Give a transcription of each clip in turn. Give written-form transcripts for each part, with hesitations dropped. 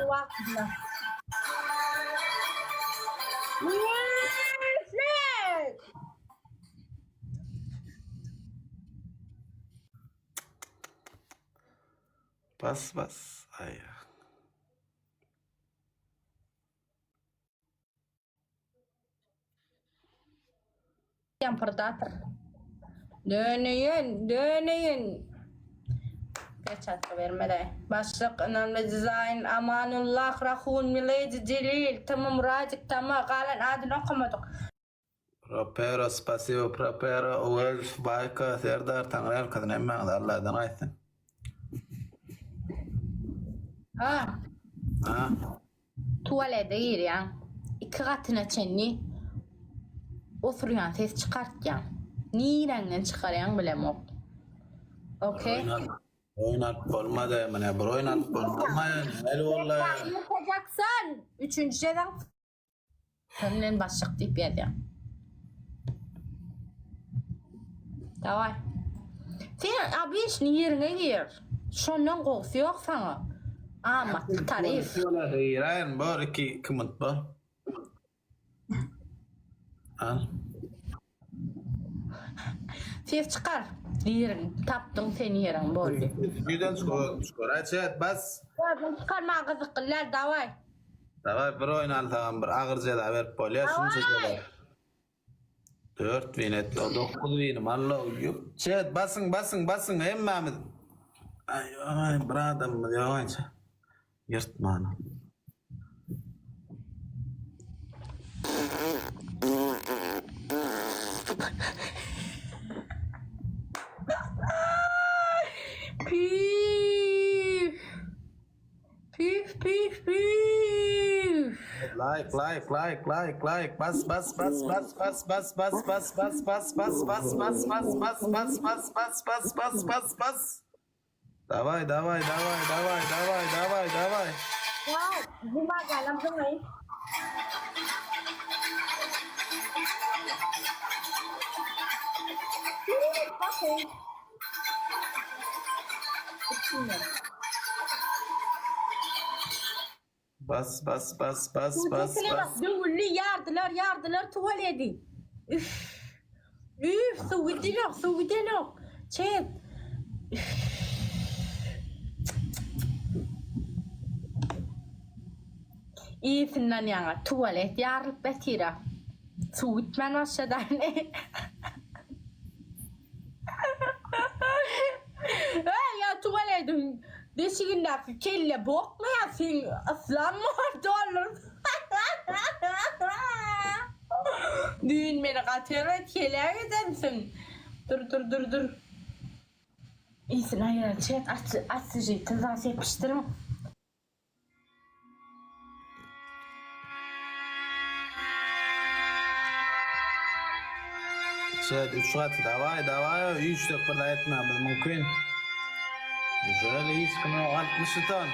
vaktinde. Yes! Bas. Ay. Predator. Döneyin. Geç hakkı verme de. Başlık önemli dizayn. Amanullah, Rahun, Milady, Celil. Tamam, Razik, tamam. Galen adını okumadık. Propero, spasibo, propero, Wolf, Bayka, Serdar, Tanrı, kadın emmağın da Allah'dan ayetsin. Ha. Ha? Tuvalete gir ya. İki katına çenni. Oturuyan ses çıkartcan. Nirenden çıkarayan bilem ok. Okey. Oynat olmadı hemen. Oynat olmadı. El vallahi. Yapacaksın. Üçüncü şeyden. Seninle başlık deyip yedi. Davay. Sen abi işini yerine gir. Şondan korkusu yok sana. Ama tarif. Hayır, var iki kımıt var. Al. Ses çıkar. Yerin. Taptın seni yerin böyle. Birden skor. Açet bas. Gözün çıkarma kızıklar davay. Davay bir oynal tamam bir ağır ceda ver polya şunu çekelim. 4 win etti o 9 winim Allah uyup. Chat basın emmamid. Ay bradam yavaşça. Yırtma onu. Püf. Püf. Like bas Davay. Wow, bu bagal làm sao này? Có thể. Bas. Dövülü yardılar tuvaleti. Üf, suvidiler. Çet. İyisinden yana tuvalet yarılıp betira. Suvitmen aşağıdan ne? Ya tuvaletin deşiğindeki kelle bokmayasın. Aslan mı dolar? Düğün beni katırma keler edemsin. Dur. İyisin hayır çet aç sıcayı tızası yapıştırma. Chat 3 saat davay 3 dakika etmemiz mümkün. Şöyle hiç kına 60 ton.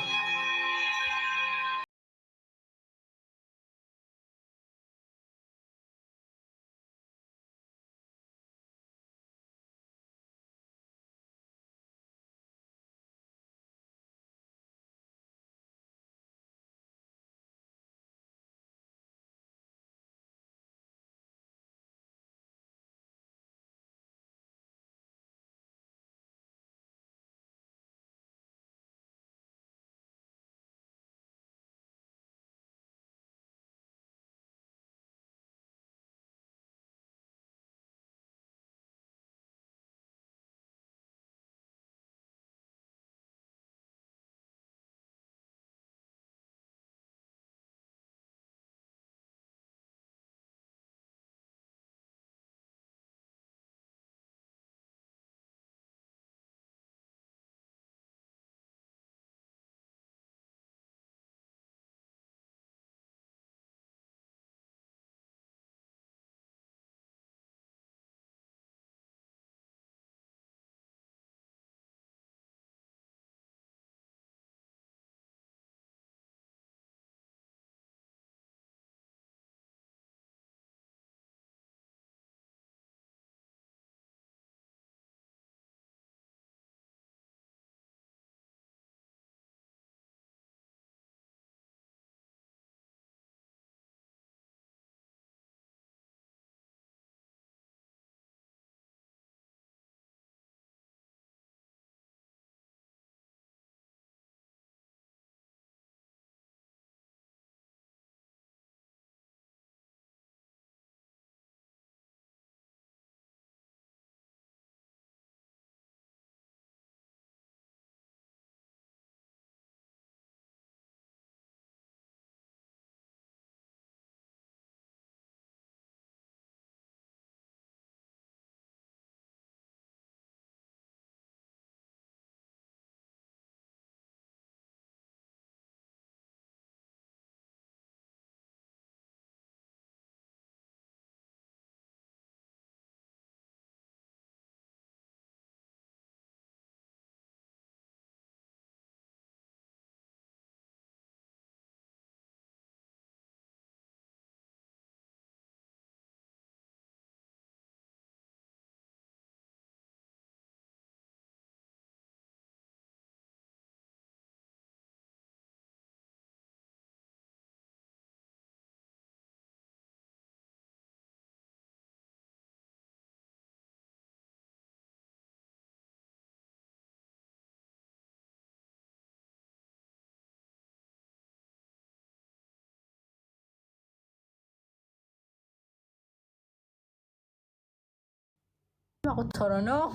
Ama torunu.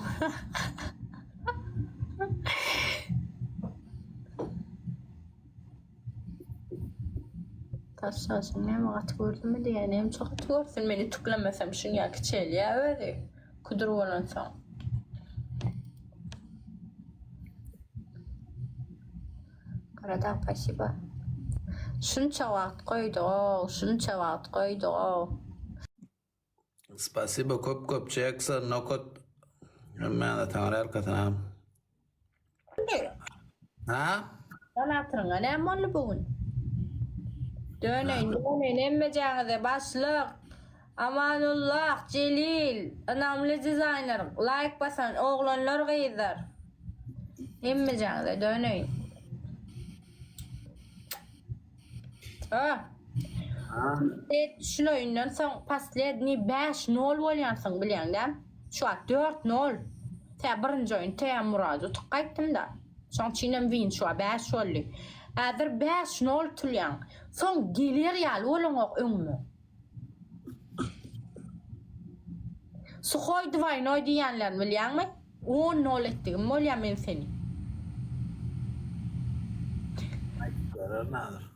Taşlasın ne vaat gördün mü diye hem çok görsün beni tıklamasam şunu ya küçel ya öyle kudur olan son. Karada спасибо. Şunça vaat koydu o, şunça vaat koydu o. Spasibo köp çeksen nokot. Hemen de tanrı arkasına. Ha? Bana hatırına ne mollu bugün? Döneyin emmeceğinize başlık. Amanullah, Celil, önemli designer, like basan, oğlanlar gıydır. Emmeceğinize döneyin. Şunu oyundan son pasledni 5-0 bolyansın bilýäňdäm. Şu an 4-0. Tä birinji oyun tä Muradu tıqaýtdym da. Şoň çinem win şu an 5 bolly. Häzir 5-0 tulýan. Son gelir ýaly bolanyok öňme. Suhoy dwaýny oýdýanlar bilýärmi? 10-0 etdigim bolýar men seni. Karar nadir.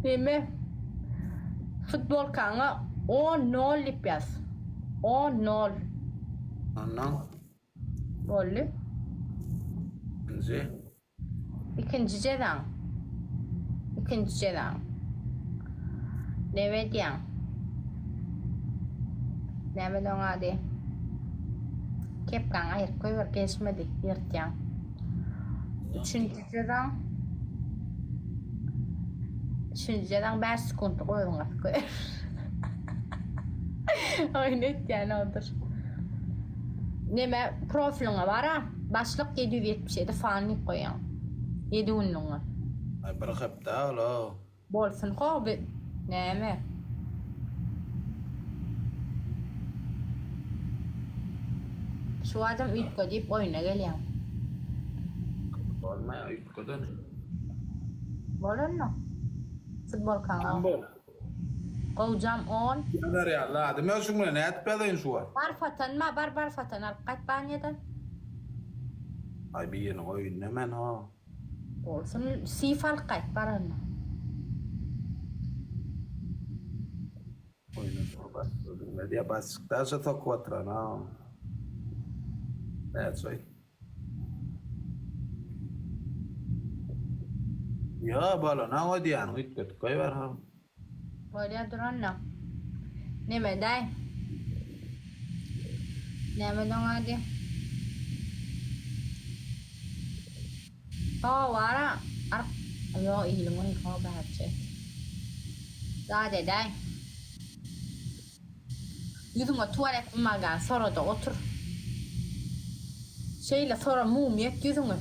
Deme futbol kanı 10-0 lipyaz. 10-0 Ondan. bolly. İkinci. İkinci ceden. Ne diyen? Ne bedon adi? Kep kan ayır koy var geçmedi yırtyan. Üçüncü ceden. Üçüncü ceden 5 sekund koyun at koy. Oynet yani odur. Neme profiline var ha? Başlık 777 fani koyan. 7 ünlüğü. Ay bırakıp da oğlum. Bolsun kobi. Neme? Şu adam ütko deyip oyuna geliyor. Olmaya yutkodun. Bolun mu? Futbol kanalı. Bol. Kovcam 10. Kadar ya la adım ya şunu ne etmedin şu an. Bar fatan ma bar fatan arqat banyadan. Ay bir yeni oyun hemen ha. Bolsun sifal qayt baranma. Oyunu sorba. Ne diye basık da şu tok vatra na. That's right. Ya balo na o diyan yutkod koy var ha. Bolya duran na. Neme day? Neme dong adi? Oh wara. Ayo ilmu ni kau baca. Zade day. Yüzüme tuvalet magan sonra da otur. Şeyle sonra mum yet yüzüme.